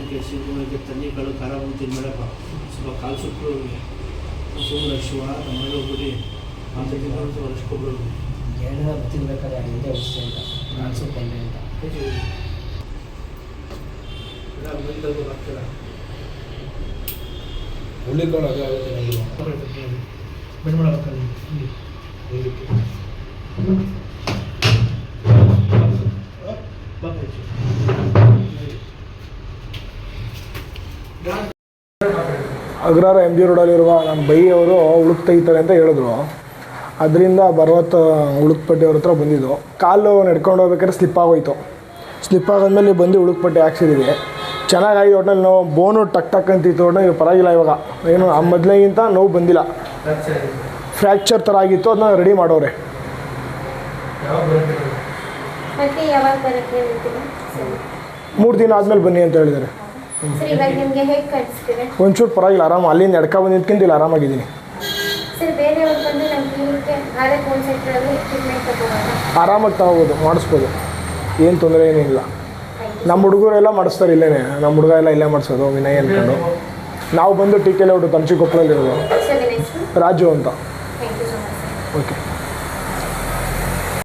KC ತಣ್ಣಿ ಕಾಳು ಖಾರ ಬಂದು ತಿನ್ಬೇಡಪ್ಪ ಸ್ವಲ್ಪ ಕಾಲು ಸುಟ್ಟು ಸುಮ್ಮನೆ ಶಿವ ನಮ್ಮಲ್ಲಿ ಹೋಗ್ಬಿಟ್ಟು ಅಂತ ತಿನ್ನೋದು ವರ್ಷಕ್ಕೊಬ್ಬರು ಎರಡು ತಿನ್ಬೇಕಾದ್ರೆ ಹಿಂದೆ ಔಷಧಿ ಅಂತ ಕಾಲು ಸುಪ್ಪಂಡೆ ಅಂತ ಆಗ್ತದ ಹುಳ್ಳಿಕಾಳು ಅದೇ ಆಗುತ್ತೆ ಬೆಣ್ಣೆ ಮಾಡಬೇಕಲ್ಲ ಅಗ್ರಹಾರ ಎಮ್ ಜಿ ರೋಡಲ್ಲಿರುವ ನಮ್ಮ ಬೈ ಅವರು ಉಳುಕ್ ತೆಗಿತಾರೆ ಅಂತ ಹೇಳಿದ್ರು. ಅದರಿಂದ ಭರವತ್ ಉಳುಕ್ಪಟ್ಟಿ ಅವ್ರ ಹತ್ರ ಬಂದಿದ್ದು. ಕಾಲು ನಡ್ಕೊಂಡು ಹೋಗ್ಬೇಕಾದ್ರೆ ಸ್ಲಿಪ್ ಆಗೋಯ್ತು. ಸ್ಲಿಪ್ ಆಗೋದ್ಮೇಲೆ ಬಂದು ಉಳುಕ್ಪಟ್ಟಿ ಹಾಕ್ಸಿದ್ದೀವಿ. ಚೆನ್ನಾಗಾಗಿ ಒಟ್ಟಿನಲ್ಲಿ ನಾವು ಬೋನು ಟಕ್ ಟಕ್ ಅಂತಿತ್ತು. ಒಟ್ಟಿನಲ್ಲಿ ಪರವಾಗಿಲ್ಲ ಇವಾಗ ಏನು ಆ ಮೊದಲಿಗಿಂತ ನೋವು ಬಂದಿಲ್ಲ. ಫ್ರ್ಯಾಕ್ಚರ್ ಥರ ಆಗಿತ್ತು, ಅದನ್ನ ರೆಡಿ ಮಾಡೋರೆ. ಮತ್ತೆ ಯಾವಾಗ ಬರುತ್ತೆ ಹೇಳ್ತೀರಾ? 3 ದಿನ ಆದಮೇಲೆ ಬನ್ನಿ ಅಂತ ಹೇಳಿದ್ದಾರೆ. ಸರ್ ಇವಾಗ ನಿಮಗೆ ಹೇಗೆ ಕಾಣಿಸ್ತಿದೆ? ಒಂಚೂರು ಪರವಾಗಿಲ್ಲ, ಆರಾಮ. ಅಲ್ಲಿಂದ ನಡ್ಕ ಬಂದಿದ್ದಕ್ಕಿಂತ ಇಲ್ಲಿ ಆರಾಮಾಗಿದ್ದೀನಿ. ಸರ್ ಬೇರೆಯವ್ರು ಬಂದು ನಮ್ಮ ಕ್ಲಿನಿಕ್ಗೆ ಆರೋಗ್ಯ ಕಾನ್ಸೆಂಟ್ರಲ್ಲಿ ಟ್ರೀಟ್ಮೆಂಟ್ ತಗೋಬೋದಾ? ಆರಾಮಾಗಿ ತಗೋಬೋದು, ಮಾಡಿಸ್ಬೋದು, ಏನು ತೊಂದರೆ ಏನಿಲ್ಲ. ನಮ್ಮ ಹುಡುಗರೆಲ್ಲ ಮಾಡಿಸ್ತಾರೆ ಇಲ್ಲೇ. ನಮ್ಮ ಹುಡುಗ ಎಲ್ಲ ಇಲ್ಲೇ ಮಾಡಿಸೋದು ವಿನಯ್ ಅಂದ್ಕೊಂಡು. ನಾವು ಬಂದು ಟಿ ಕೆ ಲೇಔಟ್ ತಂಚಿಕೊಪ್ಪಳಲ್ಲಿರೋದು. ಸರ್ ನಿಮ್ಮ ಹೆಸರು? ರಾಜು ಅಂತ.